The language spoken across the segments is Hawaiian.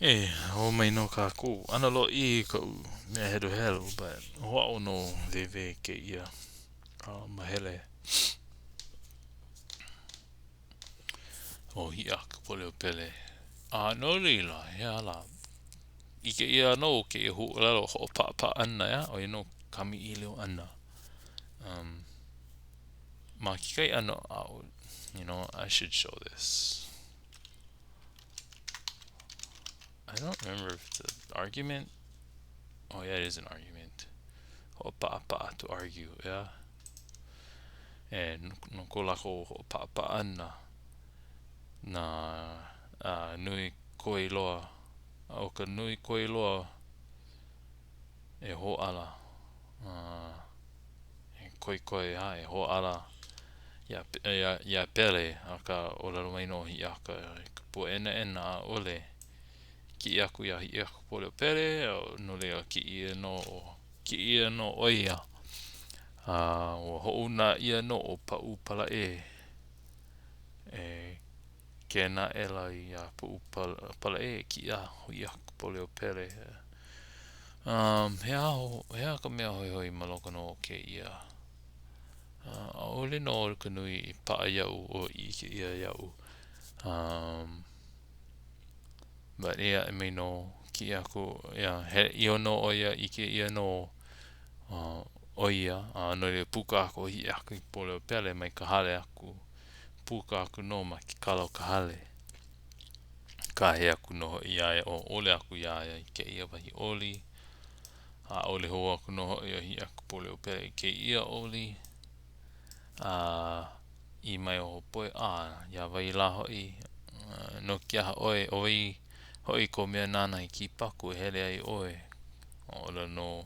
ho mai no ka ko ana lo I ko me hedo helo but ho no veve keia ma hele o Hiiaka pole o pele no lila ya la I keia no ke ho lalo ho pa ana ya o no kami I leo ana ma kike ano ʻau. You know, I should show this. I don't remember if it's an argument. Oh yeah, it is an argument. Ho'opa'a to argue, yeah. And no ko lako ho'opa'a ana na nui koe loa. O ka nui koe loa e ho'ala. E koe e ho'ala. Ya pele a ka olelo mai no Hiiaka ka puena a ole. Kipaku ya Hiiaka pole pele o no lea ki no oia o houna ia no o pa'u pala e kena ela ia pa'u pala e ki'a Hiiaka pole pele hea ka mea hoi maloko no keia ole no ka nui pa'a ia'u o I ke ia ia'u but ia me no Kipaku ia no oia I ke ia no oia no le puka ako Hiiaka pole pele mai ka hale aku puka aku no ma ki kalo ka hale ka he aku no ia o ole aku ia I ke ia wahi oli ole ho aku no ia Hiiaka pole pele ke ia oli I mai o poe ia waila hoi no kia oi hoi ko mea nana I Kipaku hele ai oe ole no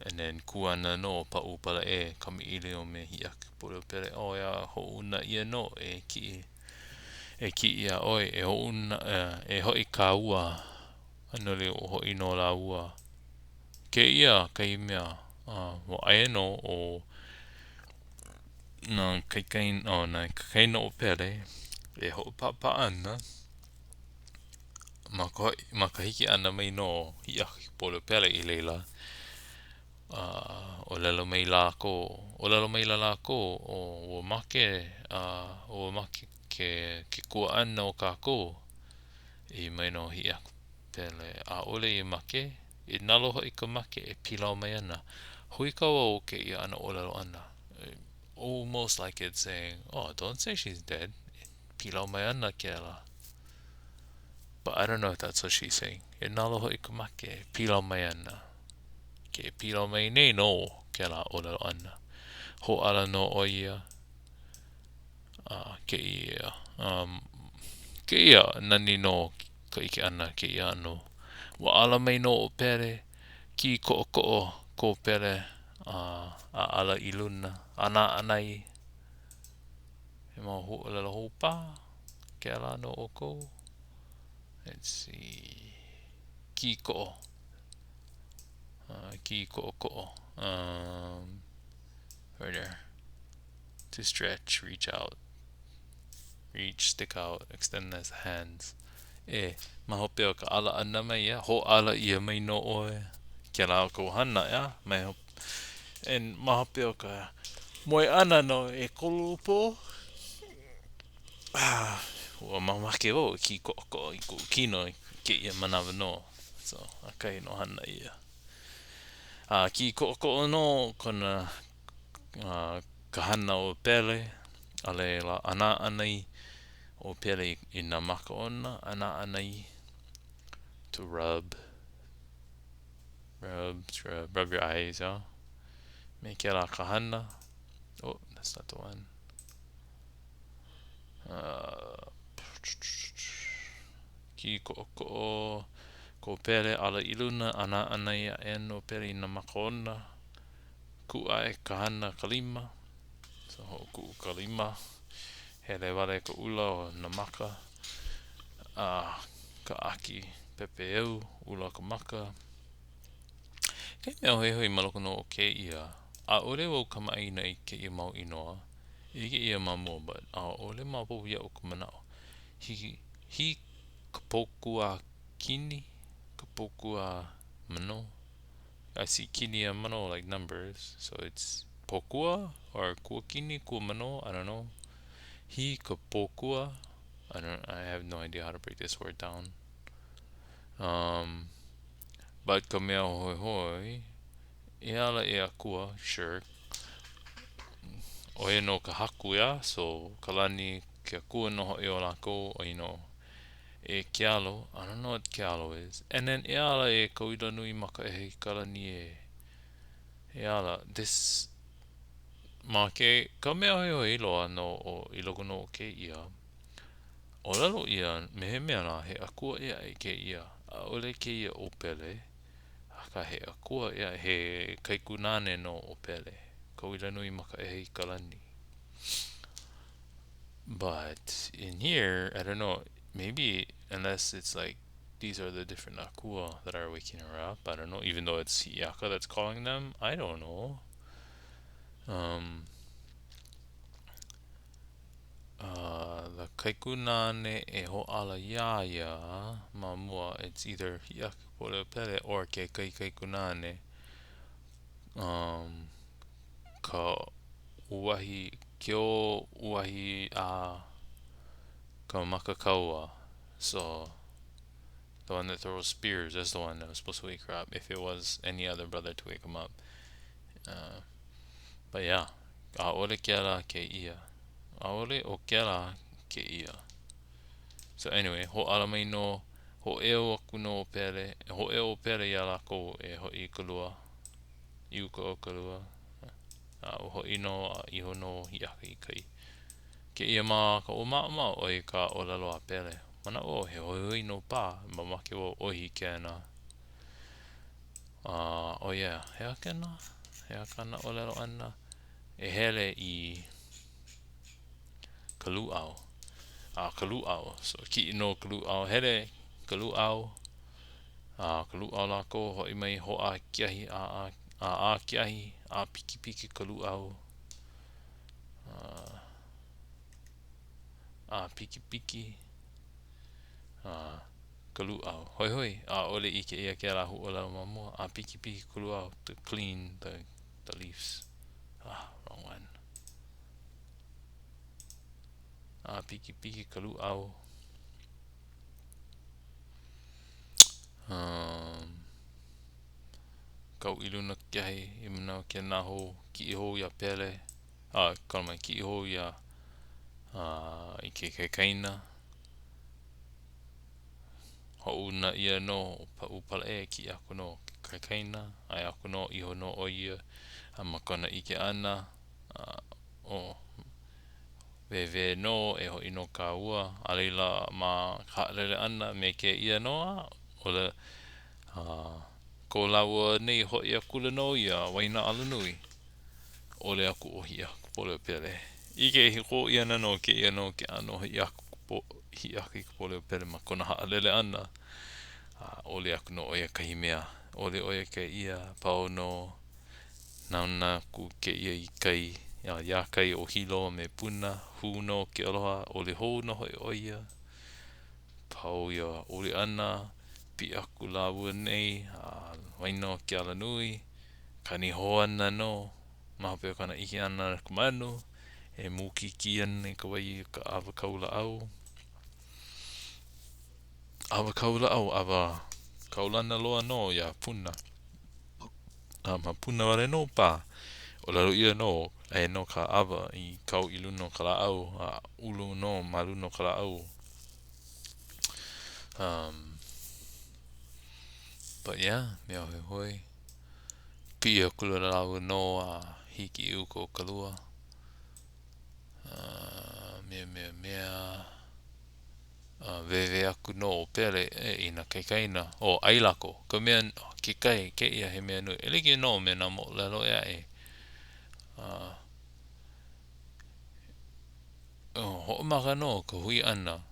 and then kuana no pa'u pala e kami ile o me Hiiaka pole pele ia houna ia no ki ia oi houna e hoi ka ua ano le o hoi no la ua ke ia kai mea o ae no o na kai no pele e ho pa ana ma ka hiki ana mai no Hiiaka pole pele I leila o lelo mai la ko o make ke kua ana o kako I mai no Hiiaka pele ole I make I nalo hoi ka make e pilau mai ana hui ka o ke ia ana o lelo ana almost like it's saying don't say she's dead pilau mai ana ke la but I don't know if that's what she's saying e nalo hoi ka make e pilau mai ana ke pilau mai nei no ke la o lelo ana ho ala no o ia ke ia nani no ka ike ana ke ia no wa ala mai no o pere Kī.ko'o ko pere ala I luna auanei e mau ho lelo hopa ke ala no o ko let's see Kī.ko'o Kī.ko'o right there to stretch reach stick out extend his hands mahope o ka ala ana mai ho ala ia mai no oe ke la ko hana mai and mahope o ka moe ana no e kolupo ua mamake o Kī.ko'o I ku kino ke ia manawa no so akai no hana ia Kī.ko'o no kona ka hana o pele ale la auanei o pele I na maka ona auanei to rub your eyes me ke la ka hana that's not the one Kī.ko'o ko pele ala I luna auanei no pele I na maka ona ku'a e ka hana kalima so ho ku'u kalima hele wale ka ula o na maka ka aki pepe eu ula ka maka ke mea hoi maloko no o ke ia ʻaʻole wau kamaʻaina I ke ia mau inoa Ike ia mamua, but ole mapo ia o kumanao. He kapoku a kini, kapoku a mano. I see kini and mano like numbers, so it's pokua or kua kini, kua mano, I don't know. He kapokua, I have no idea how to break this word down. But ka mea hoi hoi, e ala e akua, sure. Oe no ka haku ia, so kalani ke akua noho e o lako, o e kealo. I don't know what kealo is. And then e ala e kauila nui maka e kalani e ala. This ma ke ka mea hoi hoi loa no o iloko no ke ia. O lalo ia, mehe mea la, he akua ia e ke ia. A ole ke ia o pele. Haka he akua ia, he kaikunane no o pele. Kauila nui maka e kalani. But in here, I don't know, maybe unless it's like these are the different akua that are waking her up. I don't know, even though it's Hiiaka that's calling them. I don't know. The kaikunane e ho ala ia mamua. It's either Hiiaka pole pele or ke kaikunane. Ka uahi kio uahi ka makakaua. So the one that throws spears, that's the one that was supposed to wake her up. If it was any other brother to wake him up. But yeah, aole keala ke ia. Aole o keala ke ia. So anyway, ho alamai no, ho eo aku no pere, ho eo pere ia lako e ho I kalua. Iuko o kalua. Ho ino iho no Hiiaka I kai. Ke ia ma ka o maa o I ka o lalo a pere. Mana o he hoi no pa, mamake o ohi kena. Oh yeah, Hiiaka na o lalo ana. E hele I kalu'au. Kalu'au. So ki no kalu'au hele kalu'au. Kalu'au lako hoi mai ho a kiahi a kiahi a piki kalu'au. Piki kalu'au. Hoi. Ole I ke ia ke la hu ola mamua. Piki kalu'au to clean the leaves. Wrong one. Piki kalu'au. Kau iluna kiahi imana ke naho ki ho ia pele. Kalma ki ho ia I ke kaina. Ho'una ia no upala e ki aku no ke kaina. Ai aku no iho no o ia. Makena I ke ana. Wehewehe no e ho ino ka ua. Alila ma ha'lele ana me ke ia noa. Ole ko laua nei ho ia kula no ia waina ala nui. Ole aku o Hiiaka pole pele. Ike hiko ia no ke ia no ke ano Hiiaka I pole pele ma kona ha'lele ana. Ole aku no oia kahi mea. Ole oia ke ia pao no nauna ku ke ia I kai. Ia kai o hilo me puna. Hu no ke aloha. Ole hou no hoi oia. Pao ia ole ana. Pi aku la auanei. Waino ke ala nui. Kani hoa ana no. Maha peo kana iki ana kumano. E muki ki ana ka wai ka awa kaula-ʻau. Awa kaula-ʻau awa kaulana loa no ia puna. Ma puna wale no pa. O lalo ia no. E no ka awa I kau ilu no ka la-ʻau. Ulu no malu no ka la-ʻau. But yeah, mea hoi. Pia kula lau no hiki uko kalua. Mea. Wehewehe aku no pere ina kaina. Ai lako. Ka mea kike keia he mea nui. Eliki no me na moolelo ea e. Ho'omaka no ka hui ana.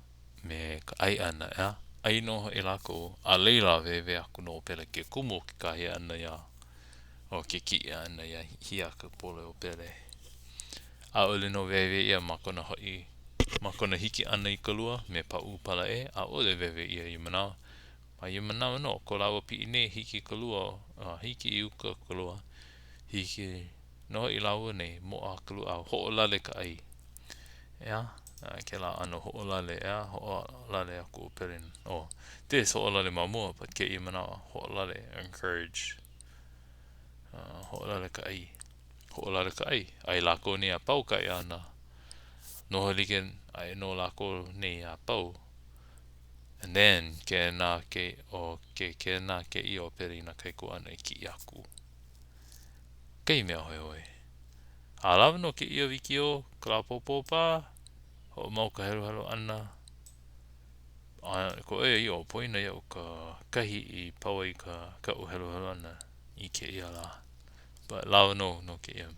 Me ka ai ana ea. Ai no e lako. A leila wehewehe aku no pere ke kumu ki kahi ana ia. O ke ki ana ia Hiiaka pole o pere. ʻaʻole no wehewehe ia ma kona hoʻi, ma kona hiki ana I ka lua me pa'u pala ʻaʻole wehewehe ia I manawa. Ma ia manawa no, ko lawa pi'i nei hiki ka lua, hiki I uka ka lua, hiki no hoʻi lawa nei mo'a ka lua ho'olale ka ʻai. Ea, kēlā ano ho'olale ho'olale aku o pelin. This ho'olale ma mua, but keia manawa ho'olale, encourage. Ho'olale ka ʻai. Ho'olale ka ʻai. Ai lako nei a pau kai ana. Noho like ai no lako nei a pau. And then ke na ke na ke I o peri na kai kuana I Kipaku. Kei mea hoi hoi. A lawa no ke ia wikio, ka popopa, ho mau ka helo helo ana. Ko I poina iau ka kahi I pau ai ka o helo helo ana I ke ia la. But lawa no ke ia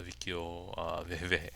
wikio wehewehe.